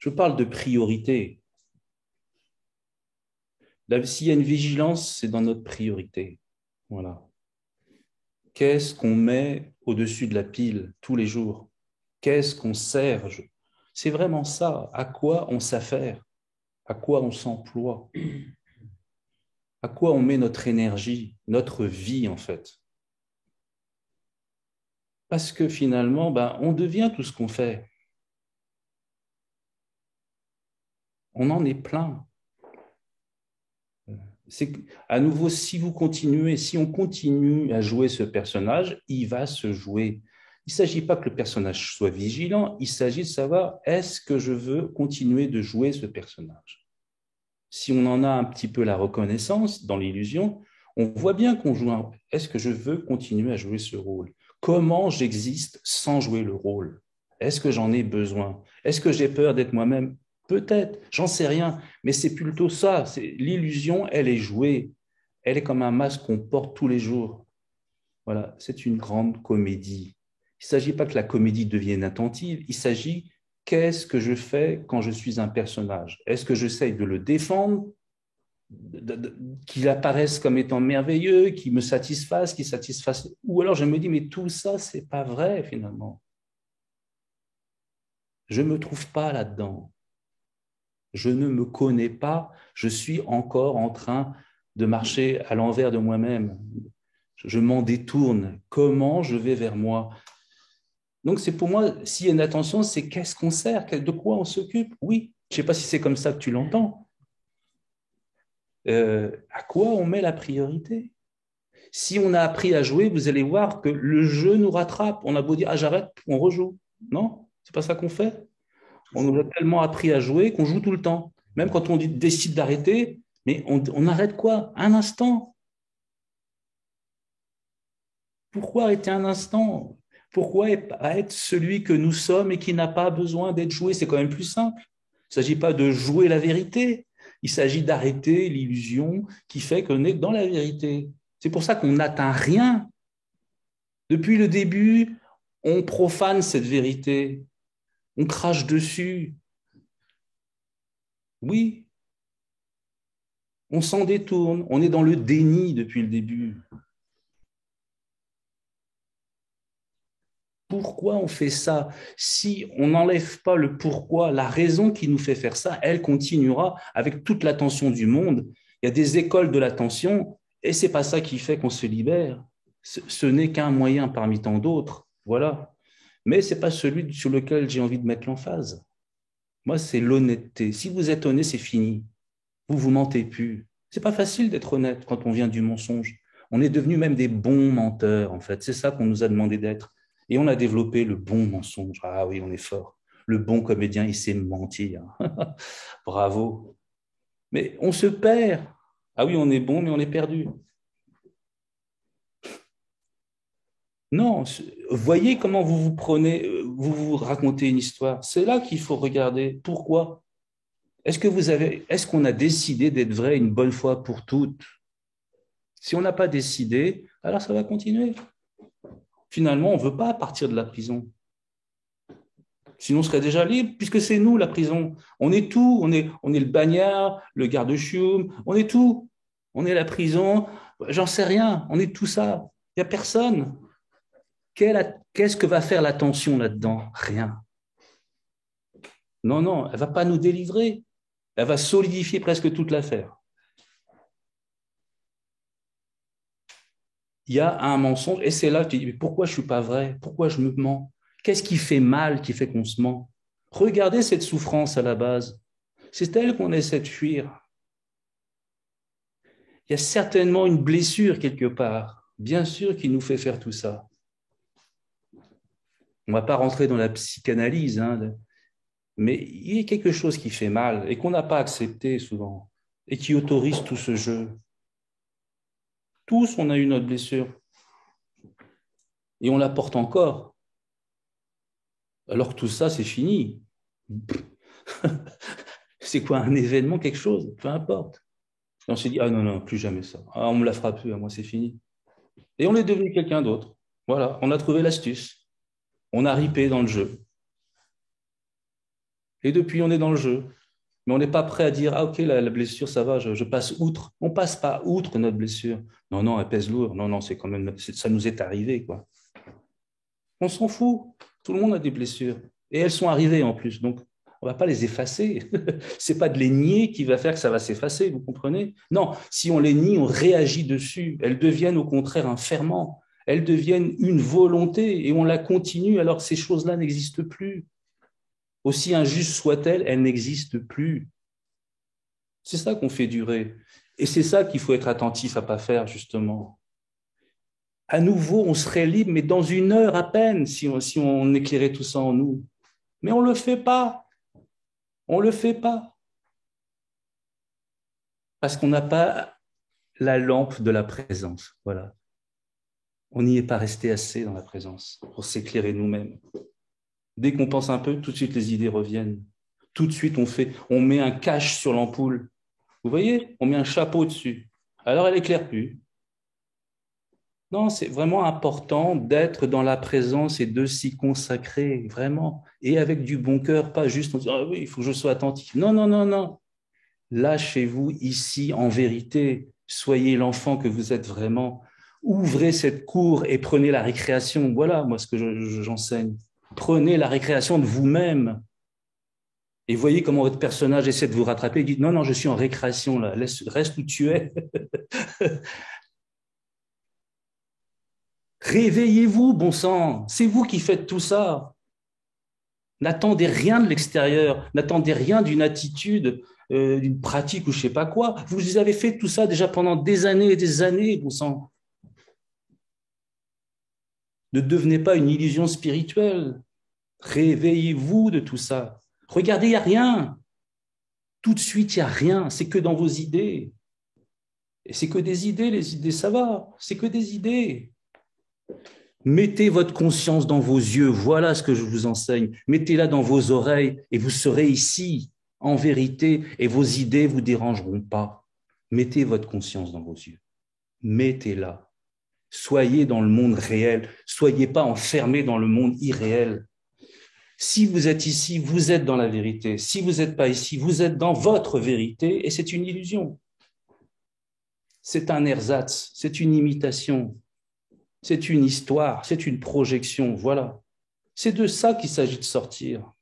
Je parle de priorité. S'il y a une vigilance, c'est dans notre priorité. Voilà. Qu'est-ce qu'on met au-dessus de la pile tous les jours? Qu'est-ce qu'on sert? C'est vraiment ça. À quoi on s'affaire? À quoi on s'emploie? À quoi on met notre énergie, notre vie en fait? Parce que finalement, on devient tout ce qu'on fait. On en est plein. C'est à nouveau, si vous continuez, si on continue à jouer ce personnage, il va se jouer. Il ne s'agit pas que le personnage soit vigilant, il s'agit de savoir est-ce que je veux continuer de jouer ce personnage. Si on en a un petit peu la reconnaissance dans l'illusion, on voit bien qu'on joue un... Est-ce que je veux continuer à jouer ce rôle? Comment j'existe sans jouer le rôle? Est-ce que j'en ai besoin? Est-ce que j'ai peur d'être moi-même? Peut-être, j'en sais rien, mais c'est plutôt ça. L'illusion, elle est jouée. Elle est comme un masque qu'on porte tous les jours. Voilà, c'est une grande comédie. Il ne s'agit pas que la comédie devienne attentive, il s'agit qu'est-ce que je fais quand je suis un personnage? Est-ce que j'essaye de le défendre, qu'il apparaisse comme étant merveilleux, qu'il me satisfasse, qu'il satisfasse... Ou alors je me dis, mais tout ça, c'est pas vrai finalement. Je ne me trouve pas là-dedans. Je ne me connais pas. Je suis encore en train de marcher à l'envers de moi-même. Je m'en détourne. Comment je vais vers moi? Donc, c'est pour moi, s'il y a une attention, c'est qu'est-ce qu'on sert, de quoi on s'occupe? Oui, je ne sais pas si c'est comme ça que tu l'entends. À quoi on met la priorité? Si on a appris à jouer, vous allez voir que le jeu nous rattrape. On a beau dire, ah, j'arrête, on rejoue. Non, c'est pas ça qu'on fait. On nous a Toujours. tellement appris à jouer qu'on joue tout le temps. Même quand on décide d'arrêter, mais on arrête quoi? Un instant. Pourquoi arrêter un instant? Pourquoi être celui que nous sommes et qui n'a pas besoin d'être joué? C'est quand même plus simple. Il ne s'agit pas de jouer la vérité. Il s'agit d'arrêter l'illusion qui fait qu'on est dans la vérité. C'est pour ça qu'on n'atteint rien. Depuis le début, on profane cette vérité. On crache dessus. Oui, on s'en détourne. On est dans le déni depuis le début. Pourquoi on fait ça? Si on n'enlève pas le pourquoi, la raison qui nous fait faire ça, elle continuera avec toute l'attention du monde. Il y a des écoles de l'attention et c'est pas ça qui fait qu'on se libère. Ce n'est qu'un moyen parmi tant d'autres. Voilà. Mais c'est pas celui sur lequel j'ai envie de mettre l'emphase. Moi, c'est l'honnêteté. Si vous êtes honnête, c'est fini. Vous mentez plus. C'est pas facile d'être honnête quand on vient du mensonge. On est devenu même des bons menteurs, en fait. C'est ça qu'on nous a demandé d'être. Et on a développé le bon mensonge. Ah oui, on est fort. Le bon comédien, il sait mentir. Bravo. Mais on se perd. Ah oui, on est bon, mais on est perdu. Non, voyez comment vous vous prenez, vous vous racontez une histoire. C'est là qu'il faut regarder. Pourquoi? Est-ce qu'on a décidé d'être vrai une bonne fois pour toutes? Si on n'a pas décidé, alors ça va continuer. Finalement, on ne veut pas partir de la prison. Sinon, on serait déjà libre, puisque c'est nous la prison. On est tout. On est le bagnard, le garde-chioum, on est tout. On est la prison. J'en sais rien. On est tout ça. Il n'y a personne. Qu'est-ce que va faire l'attention là-dedans? Rien. Non, non, elle ne va pas nous délivrer. Elle va solidifier presque toute l'affaire. Il y a un mensonge, et c'est là que tu dis, mais pourquoi je ne suis pas vrai? Pourquoi je me mens? Qu'est-ce qui fait mal, qui fait qu'on se ment? Regardez cette souffrance à la base. C'est elle qu'on essaie de fuir. Il y a certainement une blessure quelque part, bien sûr, qui nous fait faire tout ça. On ne va pas rentrer dans la psychanalyse, hein, mais il y a quelque chose qui fait mal et qu'on n'a pas accepté souvent et qui autorise tout ce jeu. Tous, on a eu notre blessure et on la porte encore, alors que tout ça, c'est fini. C'est quoi un événement, quelque chose, peu importe. Et on s'est dit, ah non, non, plus jamais ça. Ah, on me la fera plus, à moi, c'est fini. Et on est devenu quelqu'un d'autre. Voilà, on a trouvé l'astuce. On a ripé dans le jeu. Et depuis, on est dans le jeu. Mais on n'est pas prêt à dire, ah ok, la blessure, ça va, je passe outre. On passe pas outre notre blessure. Non, non, elle pèse lourd. Non, non, c'est quand même, ça nous est arrivé, quoi. On s'en fout. Tout le monde a des blessures. Et elles sont arrivées en plus. Donc, on ne va pas les effacer. C'est pas de les nier qui va faire que ça va s'effacer, vous comprenez? Non, si on les nie, on réagit dessus. Elles deviennent au contraire un ferment. Elles deviennent une volonté et on la continue alors que ces choses-là n'existent plus. Aussi injustes soient-elles, elles n'existent plus. C'est ça qu'on fait durer. Et c'est ça qu'il faut être attentif à ne pas faire, justement. À nouveau, on serait libre, mais dans une heure à peine, si on éclairait tout ça en nous. Mais on ne le fait pas. On ne le fait pas. Parce qu'on n'a pas la lampe de la présence. Voilà. On n'y est pas resté assez dans la présence pour s'éclairer nous-mêmes. Dès qu'on pense un peu, tout de suite les idées reviennent. Tout de suite, on met un cache sur l'ampoule. Vous voyez, on met un chapeau dessus. Alors elle éclaire plus. Non, c'est vraiment important d'être dans la présence et de s'y consacrer, vraiment. Et avec du bon cœur, pas juste en disant, ah oui, il faut que je sois attentif. Non, non, non, non. Lâchez-vous ici en vérité. Soyez l'enfant que vous êtes vraiment. Ouvrez cette cour et prenez la récréation. Voilà, moi, ce que j'enseigne. Prenez la récréation de vous-même. Et voyez comment votre personnage essaie de vous rattraper. Il dit, non, non, je suis en récréation, là. Reste où tu es. Réveillez-vous, bon sang. C'est vous qui faites tout ça. N'attendez rien de l'extérieur. N'attendez rien d'une attitude, d'une pratique ou je sais pas quoi. Vous avez fait tout ça déjà pendant des années et des années, bon sang. Ne devenez pas une illusion spirituelle. Réveillez-vous de tout ça. Regardez, il n'y a rien. Tout de suite, il n'y a rien. C'est que dans vos idées. Et c'est que des idées, les idées, ça va. C'est que des idées. Mettez votre conscience dans vos yeux. Voilà ce que je vous enseigne. Mettez-la dans vos oreilles et vous serez ici, en vérité, et vos idées ne vous dérangeront pas. Mettez votre conscience dans vos yeux. Mettez-la. Soyez dans le monde réel. Soyez pas enfermés dans le monde irréel. Si vous êtes ici, vous êtes dans la vérité. Si vous n'êtes pas ici, vous êtes dans votre vérité et c'est une illusion. C'est un ersatz, c'est une imitation, c'est une histoire, c'est une projection, voilà. C'est de ça qu'il s'agit de sortir.